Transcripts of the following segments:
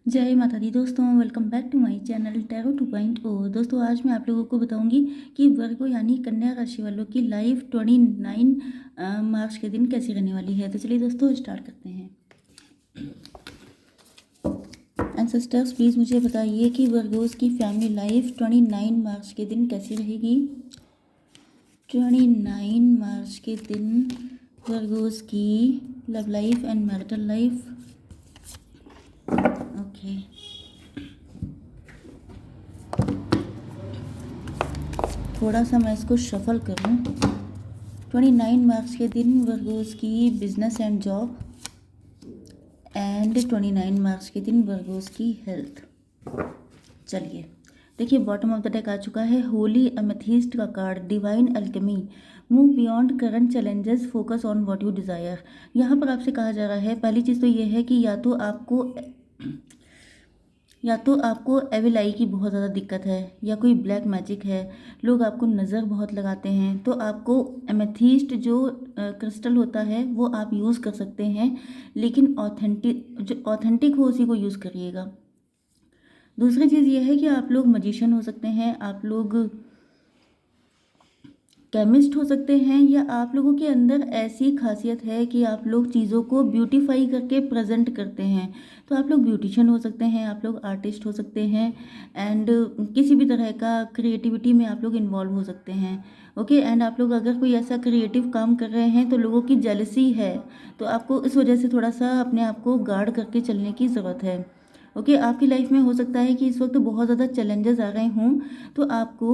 जय माता दी दोस्तों, welcome back to my channel tarot 2.0। दोस्तों आज मैं आप लोगों को बताऊंगी कि वर्गो यानी कन्या राशि वालों की लाइफ 29 मार्च के दिन कैसी रहने वाली है। तो चलिए दोस्तों स्टार्ट करते हैं। एंसेस्टर्स प्लीज़ मुझे बताइए कि वर्गोस की फैमिली लाइफ 29 मार्च के दिन कैसी रहेगी। 29 मार्च के दिन वर्गोस की love life and marital life. Okay, थोड़ा सा मैं इसको शफल करूं। 29 मार्च के दिन वर्गोस की बिजनेस एंड जॉब एंड 29 मार्च के दिन वर्गोस की हेल्थ। चलिए देखिए, बॉटम ऑफ द डेक आ चुका है होली एमेथिस्ट का card, divine Alchemy, move beyond current challenges, focus on what you desire. यहाँ पर आपसे कहा जा रहा है, पहली चीज़ तो ये है कि या तो आपको एविल आई की बहुत ज़्यादा दिक्कत है या कोई ब्लैक मैजिक है, लोग आपको नज़र बहुत लगाते हैं, तो आपको एमेथिस्ट जो क्रिस्टल होता है वो आप यूज़ कर सकते हैं, लेकिन ऑथेंटिक हो उसी को यूज़ करिएगा। दूसरी चीज़ ये है कि आप लोग मजिशियन हो सकते हैं, आप लोग केमिस्ट हो सकते हैं, या आप लोगों के अंदर ऐसी खासियत है कि आप लोग चीज़ों को ब्यूटीफाई करके प्रेजेंट करते हैं। तो आप लोग ब्यूटिशियन हो सकते हैं, आप लोग आर्टिस्ट हो सकते हैं, एंड किसी भी तरह का क्रिएटिविटी में आप लोग इन्वॉल्व हो सकते हैं। ओके, एंड आप लोग अगर कोई ऐसा क्रिएटिव काम कर रहे हैं तो लोगों की जेलसी है, तो आपको इस वजह से थोड़ा सा अपने आप को गार्ड करके चलने की ज़रूरत है। ओके, आपकी लाइफ में हो सकता है कि इस वक्त बहुत ज़्यादा चैलेंजेस आ रहे हों, तो आपको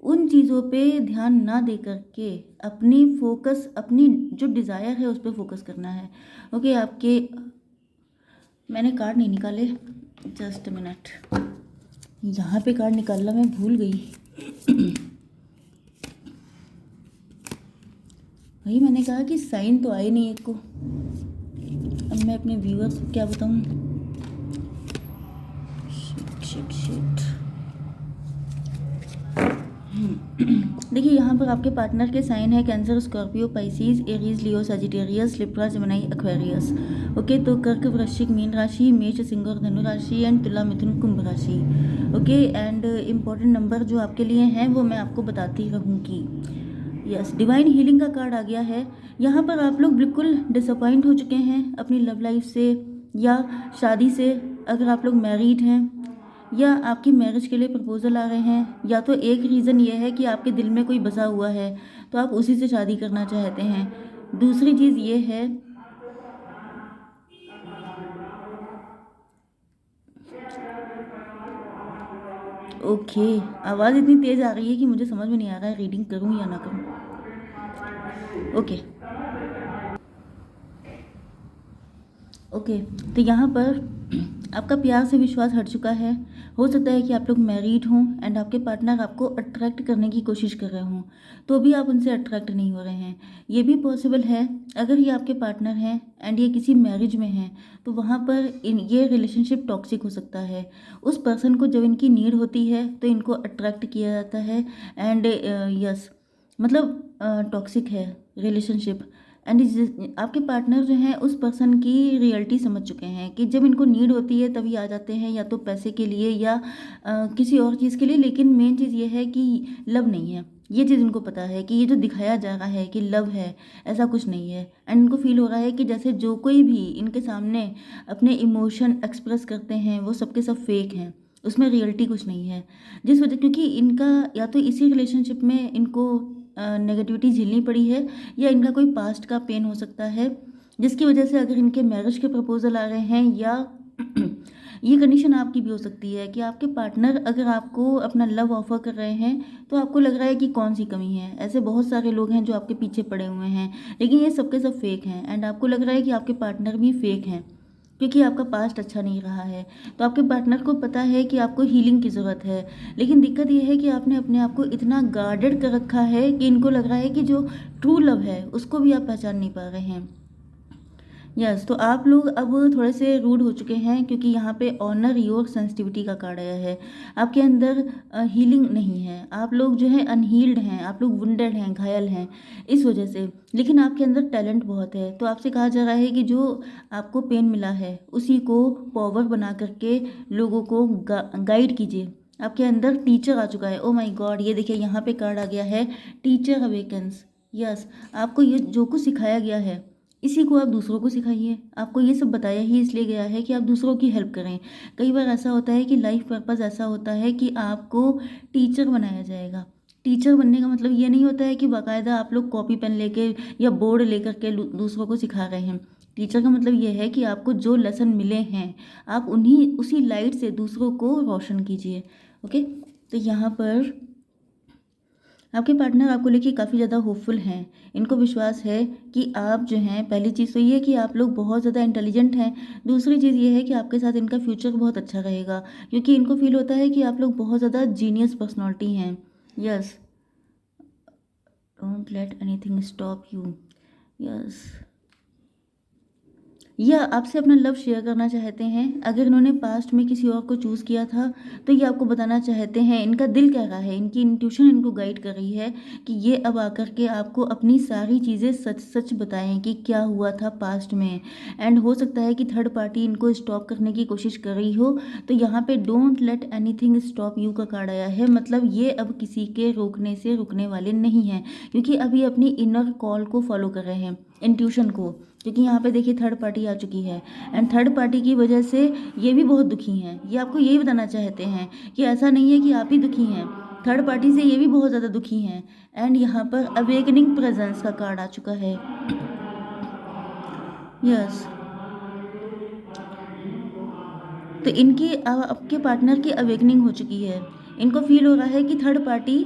उन चीज़ों पे ध्यान ना दे करके अपनी जो डिज़ायर है उस पर फोकस करना है। ओके, मैंने कार्ड नहीं निकाले, जस्ट मिनट, यहाँ पे कार्ड निकालना मैं भूल गई। भाई मैंने कहा कि साइन तो आए नहीं एक को, अब मैं अपने व्यूअर्स को क्या बताऊँ। शिट। देखिए, यहाँ पर आपके पार्टनर के साइन है cancer, Scorpio, Pisces, Aries, Leo, Sagittarius, Libra, Gemini, Aquarius. Okay, तो कर्क, वृश्चिक, मीन राशि, मेष, सिंह और धनु राशि, एंड तुला, मिथुन, कुंभ राशि। ओके, एंड इम्पॉर्टेंट नंबर जो आपके लिए हैं वो मैं आपको बताती रहूँगी। यस, डिवाइन हीलिंग का कार्ड आ गया है। यहाँ पर आप लोग बिल्कुल डिसअपॉइंट हो चुके हैं अपनी लव लाइफ से या शादी से। अगर आप लोग मैरिड हैं या आपकी मैरिज के लिए प्रपोजल आ रहे हैं, या तो एक रीज़न ये है कि आपके दिल में कोई बसा हुआ है तो आप उसी से शादी करना चाहते हैं। दूसरी चीज़ ये है, ओके, आवाज़ इतनी तेज़ आ रही है कि मुझे समझ में नहीं आ रहा है रीडिंग करूं या ना करूं। ओके, तो यहाँ पर आपका प्यार से विश्वास हट चुका है। हो सकता है कि आप लोग मैरिड हों एंड आपके पार्टनर आपको अट्रैक्ट करने की कोशिश कर रहे हों, तो भी आप उनसे अट्रैक्ट नहीं हो रहे हैं। ये भी पॉसिबल है, अगर ये आपके पार्टनर हैं एंड ये किसी मैरिज में हैं, तो वहाँ पर ये रिलेशनशिप टॉक्सिक हो सकता है। उस पर्सन को जब इनकी नीड होती है तो इनको अट्रैक्ट किया जाता है, एंड यस, मतलब टॉक्सिक है रिलेशनशिप। एंड आपके पार्टनर जो हैं उस पर्सन की रियलिटी समझ चुके हैं कि जब इनको नीड होती है तभी आ जाते हैं, या तो पैसे के लिए या किसी और चीज़ के लिए, लेकिन मेन चीज़ ये है कि लव नहीं है। ये चीज़ इनको पता है कि ये जो दिखाया जा रहा है कि लव है, ऐसा कुछ नहीं है। एंड इनको फील हो रहा है कि जैसे जो कोई भी इनके सामने अपने इमोशन एक्सप्रेस करते हैं वो सबके सब फेक हैं, उसमें रियलिटी कुछ नहीं है। जिस वजह, क्योंकि इनका या तो इसी रिलेशनशिप में इनको नेगेटिविटी झेलनी पड़ी है, या इनका कोई पास्ट का पेन हो सकता है, जिसकी वजह से अगर इनके मैरिज के प्रपोजल आ रहे हैं, या ये कंडीशन आपकी भी हो सकती है कि आपके पार्टनर अगर आपको अपना लव ऑफर कर रहे हैं तो आपको लग रहा है कि कौन सी कमी है। ऐसे बहुत सारे लोग हैं जो आपके पीछे पड़े हुए हैं, लेकिन ये सबके सब फेक हैं, एंड आपको लग रहा है कि आपके पार्टनर भी फेक हैं क्योंकि आपका पास्ट अच्छा नहीं रहा है। तो आपके पार्टनर को पता है कि आपको हीलिंग की ज़रूरत है, लेकिन दिक्कत यह है कि आपने अपने आप को इतना गार्डेड कर रखा है कि इनको लग रहा है कि जो ट्रू लव है उसको भी आप पहचान नहीं पा रहे हैं। यस, तो आप लोग अब थोड़े से रूड हो चुके हैं क्योंकि यहाँ पे ऑनर योर सेंसिटिविटी का कार्ड आया है। आपके अंदर हीलिंग नहीं है, आप लोग जो है अनहील्ड हैं, आप लोग वुंडेड हैं, घायल हैं इस वजह से। लेकिन आपके अंदर टैलेंट बहुत है, तो आपसे कहा जा रहा है कि जो आपको पेन मिला है उसी को पावर बना करके लोगों को गाइड कीजिए। आपके अंदर टीचर आ चुका है। ओ माय गॉड, ये देखिए यहाँ पे कार्ड आ गया है टीचर अवेकन्स। यस, आपको ये जो कुछ सिखाया गया है इसी को आप दूसरों को सिखाइए। आपको ये सब बताया ही इसलिए गया है कि आप दूसरों की हेल्प करें। कई बार ऐसा होता है कि लाइफ पर्पस ऐसा होता है कि आपको टीचर बनाया जाएगा। टीचर बनने का मतलब ये नहीं होता है कि बाकायदा आप लोग कॉपी पेन लेके या बोर्ड लेकर के दूसरों को सिखा रहे हैं। टीचर का मतलब ये है कि आपको जो लेसन मिले हैं आप उन्हीं उसी लाइट से दूसरों को रोशन कीजिए। ओके, तो यहाँ पर आपके पार्टनर आपको लेके काफ़ी ज़्यादा होपफुल हैं। इनको विश्वास है कि आप जो हैं, पहली चीज़ तो ये है कि आप लोग बहुत ज़्यादा इंटेलिजेंट हैं। दूसरी चीज़ ये है कि आपके साथ इनका फ्यूचर बहुत अच्छा रहेगा क्योंकि इनको फील होता है कि आप लोग बहुत ज़्यादा जीनियस पर्सनालिटी हैं। Yes, don't let anything stop you. Yes, या आपसे अपना लव शेयर करना चाहते हैं। अगर इन्होंने पास्ट में किसी और को चूज़ किया था तो ये आपको बताना चाहते हैं, इनका दिल कह रहा है, इनकी इंट्यूशन इनको गाइड कर रही है कि ये अब आकर के आपको अपनी सारी चीज़ें सच सच बताएं कि क्या हुआ था पास्ट में। एंड हो सकता है कि थर्ड पार्टी इनको स्टॉप करने की कोशिश कर रही हो। तो यहाँ पे don't let anything stop you का कार्ड आया है, मतलब ये अब किसी के रोकने से रुकने वाले नहीं हैं क्योंकि अब ये अपनी इनर कॉल को फॉलो कर रहे हैं, इंट्यूशन को। क्योंकि यहाँ पे देखिए थर्ड पार्टी आ चुकी है एंड थर्ड पार्टी की वजह से ये भी बहुत दुखी हैं। ये आपको यही बताना चाहते हैं कि ऐसा नहीं है कि आप ही दुखी हैं, थर्ड पार्टी से ये भी बहुत ज़्यादा दुखी हैं। एंड यहाँ पर अवेकनिंग प्रेजेंस का कार्ड आ चुका है। यस, तो इनकी आपके पार्टनर की अवेकनिंग हो चुकी है। इनको फील हो रहा है कि थर्ड पार्टी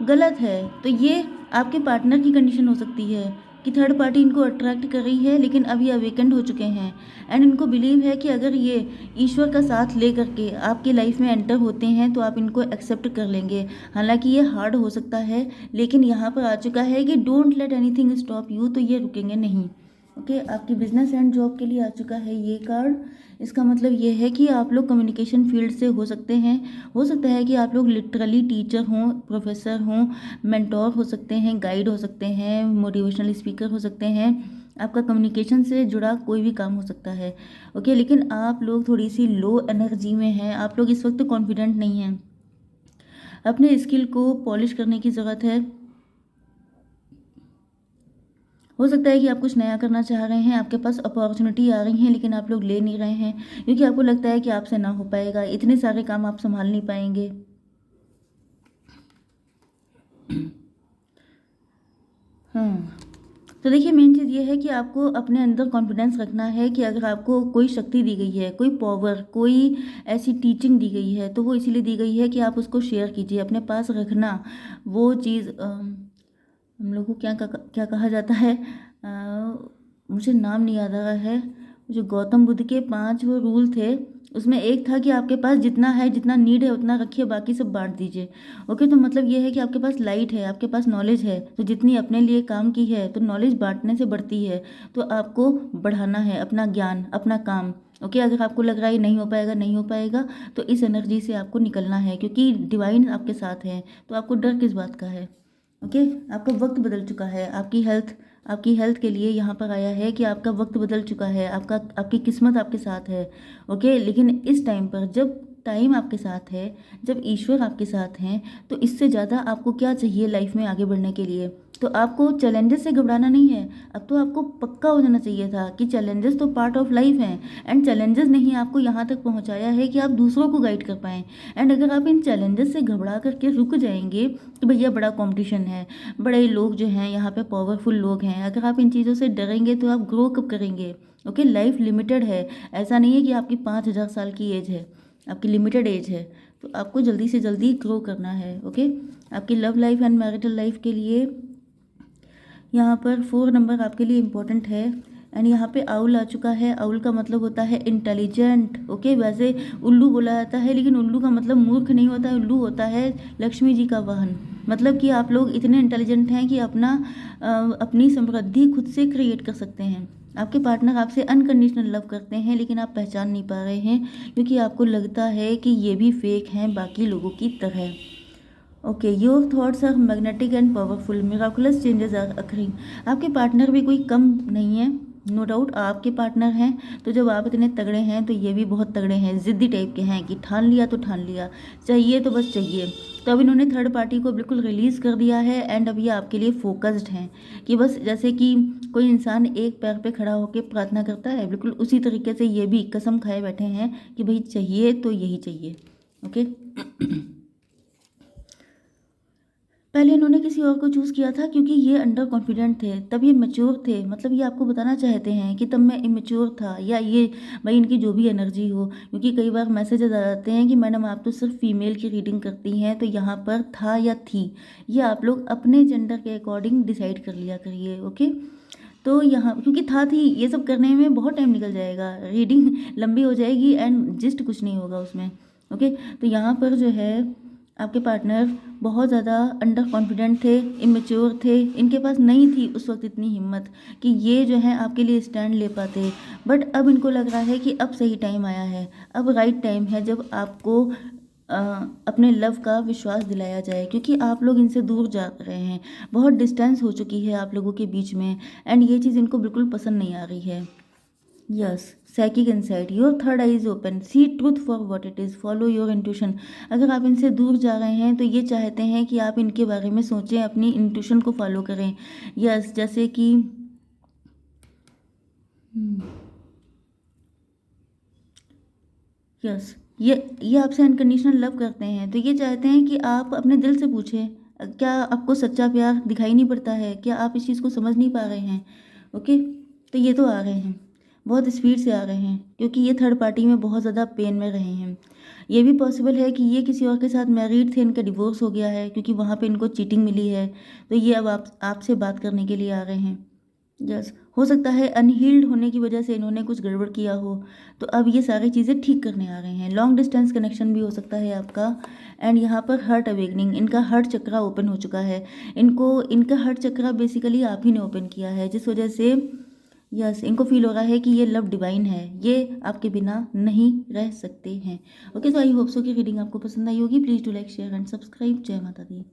गलत है। तो ये आपके पार्टनर की कंडीशन हो सकती है कि थर्ड पार्टी इनको अट्रैक्ट कर रही है, लेकिन अब ये अवेकेंड हो चुके हैं। एंड इनको बिलीव है कि अगर ये ईश्वर का साथ ले करके आपकी लाइफ में एंटर होते हैं तो आप इनको एक्सेप्ट कर लेंगे। हालांकि ये हार्ड हो सकता है, लेकिन यहाँ पर आ चुका है कि don't let anything stop you, तो ये रुकेंगे नहीं। ओके, आपकी बिजनेस एंड जॉब के लिए आ चुका है ये कार्ड। इसका मतलब ये है कि आप लोग कम्युनिकेशन फील्ड से हो सकते हैं। हो सकता है कि आप लोग लिटरली टीचर हों, प्रोफेसर हों, मेंटोर हो सकते हैं, गाइड हो सकते हैं, मोटिवेशनल स्पीकर हो सकते हैं। आपका कम्युनिकेशन से जुड़ा कोई भी काम हो सकता है। ओके, लेकिन आप लोग थोड़ी सी लो एनर्जी में हैं, आप लोग इस वक्त कॉन्फिडेंट नहीं हैं। अपने स्किल को पॉलिश करने की ज़रूरत है। हो सकता है कि आप कुछ नया करना चाह रहे हैं, आपके पास अपॉर्चुनिटी आ रही हैं, लेकिन आप लोग ले नहीं रहे हैं क्योंकि आपको लगता है कि आपसे ना हो पाएगा, इतने सारे काम आप संभाल नहीं पाएंगे। हाँ, तो देखिए मेन चीज़ ये है कि आपको अपने अंदर कॉन्फिडेंस रखना है कि अगर आपको कोई शक्ति दी गई है, कोई पावर, कोई ऐसी टीचिंग दी गई है तो वो इसीलिए दी गई है कि आप उसको शेयर कीजिए, अपने पास रखना। वो चीज़ हम लोग को क्या कहा जाता है, मुझे नाम नहीं याद आ रहा है। जो गौतम बुद्ध के 5 वो रूल थे उसमें एक था कि आपके पास जितना है, जितना नीड है उतना रखिए, बाकी सब बांट दीजिए। ओके, तो मतलब ये है कि आपके पास लाइट है, आपके पास नॉलेज है, तो जितनी अपने लिए काम की है तो नॉलेज बांटने से बढ़ती है। तो आपको बढ़ाना है अपना ज्ञान, अपना काम। ओके, अगर आपको लग रहा है नहीं हो पाएगा, नहीं हो पाएगा, तो इस एनर्जी से आपको निकलना है क्योंकि डिवाइन आपके साथ है, तो आपको डर किस बात का है। ओके, आपका वक्त बदल चुका है। आपकी हेल्थ के लिए यहाँ पर आया है कि आपका वक्त बदल चुका है, आपकी किस्मत आपके साथ है। ओके, लेकिन इस टाइम पर जब टाइम आपके साथ है, जब ईश्वर आपके साथ हैं, तो इससे ज़्यादा आपको क्या चाहिए लाइफ में आगे बढ़ने के लिए। तो आपको चैलेंजेस से घबराना नहीं है। अब तो आपको पक्का हो जाना चाहिए था कि चैलेंजेस तो पार्ट ऑफ लाइफ हैं एंड चैलेंजेस ने ही आपको यहाँ तक पहुँचाया है कि आप दूसरों को गाइड कर पाएँ। एंड अगर आप इन चैलेंजेस से घबरा करके रुक जाएंगे तो भैया बड़ा कंपटीशन है, बड़े लोग जो हैं यहाँ पे पावरफुल लोग हैं। अगर आप इन चीज़ों से डरेंगे तो आप ग्रो कब करेंगे। ओके, लाइफ लिमिटेड है, ऐसा नहीं है कि आपकी 5,000 साल की एज है, आपकी लिमिटेड एज है। तो आपको जल्दी से जल्दी ग्रो करना है। ओके, आपकी love life and marital life के लिए यहाँ पर 4 नंबर आपके लिए इम्पोर्टेंट है। एंड यहाँ पे आउल आ चुका है। आउल का मतलब होता है इंटेलिजेंट। ओके, वैसे उल्लू बोला जाता है लेकिन उल्लू का मतलब मूर्ख नहीं होता है, उल्लू होता है लक्ष्मी जी का वाहन। मतलब कि आप लोग इतने इंटेलिजेंट हैं कि अपनी समृद्धि खुद से क्रिएट कर सकते हैं। आपके पार्टनर आपसे अनकंडीशनल लव करते हैं, लेकिन आप पहचान नहीं पा रहे हैं क्योंकि आपको लगता है कि ये भी फेक हैं बाकी लोगों की तरह। Okay, your thoughts are magnetic and powerful, miraculous changes are occurring. आपके पार्टनर भी कोई कम नहीं है, नो डाउट आपके पार्टनर हैं। तो जब आप इतने तगड़े हैं तो ये भी बहुत तगड़े हैं, ज़िद्दी टाइप के हैं कि ठान लिया तो ठान लिया, चाहिए तो बस चाहिए। तो अब इन्होंने थर्ड पार्टी को बिल्कुल रिलीज़ कर दिया है एंड अब ये आपके लिए फोकस्ड हैं कि बस जैसे कि कोई इंसान एक पैर पे खड़ा होकर प्रार्थना करता है, बिल्कुल उसी तरीके से ये भी कसम खाए बैठे हैं कि भाई चाहिए तो यही चाहिए। ओके पहले इन्होंने किसी और को चूज़ किया था क्योंकि ये अंडर कॉन्फिडेंट थे, तब ये मैच्योर थे, मतलब ये आपको बताना चाहते हैं कि तब मैं इमेच्योर था, या ये भाई इनकी जो भी एनर्जी हो, क्योंकि कई बार मैसेजेस आ जाते हैं कि मैडम आप तो सिर्फ फीमेल की रीडिंग करती हैं, तो यहाँ पर था या थी, ये आप लोग अपने जेंडर के अकॉर्डिंग डिसाइड कर लिया करिए। ओके तो यहाँ क्योंकि था थी ये सब करने में बहुत टाइम निकल जाएगा, रीडिंग लंबी हो जाएगी एंड जिस्ट कुछ नहीं होगा उसमें। ओके तो यहाँ पर जो है आपके पार्टनर बहुत ज़्यादा अंडर कॉन्फिडेंट थे, इमेच्योर थे, इनके पास नहीं थी उस वक्त इतनी हिम्मत कि ये जो है आपके लिए स्टैंड ले पाते। बट अब इनको लग रहा है कि अब सही टाइम आया है, अब राइट टाइम है जब आपको अपने लव का विश्वास दिलाया जाए, क्योंकि आप लोग इनसे दूर जा रहे हैं, बहुत डिस्टेंस हो चुकी है आप लोगों के बीच में एंड ये चीज़ इनको बिल्कुल पसंद नहीं आ रही है। Yes, psychic insight, your third eye is open, see truth for what it is, follow your intuition. अगर आप इनसे दूर जा रहे हैं तो ये चाहते हैं कि आप इनके बारे में सोचें, अपनी इंट्यूशन को फॉलो करें। यस जैसे कि यस ये आपसे अनकंडीशनल लव करते हैं, तो ये चाहते हैं कि आप अपने दिल से पूछें, क्या आपको सच्चा प्यार दिखाई नहीं पड़ता है, क्या आप इस चीज़ को समझ नहीं पा रहे हैं। ओके तो ये तो आ रहे हैं, बहुत स्पीड से आ रहे हैं, क्योंकि ये थर्ड पार्टी में बहुत ज़्यादा पेन में रहे हैं। ये भी पॉसिबल है कि ये किसी और के साथ मैरिड थे, इनका डिवोर्स हो गया है क्योंकि वहाँ पे इनको चीटिंग मिली है, तो ये अब आपसे बात करने के लिए आ रहे हैं। यस हो सकता है अनहील्ड होने की वजह से इन्होंने कुछ गड़बड़ किया हो, तो अब ये सारी चीज़ें ठीक करने आ रहे हैं। लॉन्ग डिस्टेंस कनेक्शन भी हो सकता है आपका एंड यहाँ पर हार्ट अवेकनिंग, इनका हार्ट चक्रा ओपन हो चुका है, इनको इनका हार्ट चक्रा बेसिकली आप ही ने ओपन किया है, जिस वजह से यस इनको फील हो रहा है कि ये लव डिवाइन है, ये आपके बिना नहीं रह सकते हैं। ओके तो आई होप सो कि रीडिंग आपको पसंद आई होगी। Please do like share and subscribe. जय माता दी।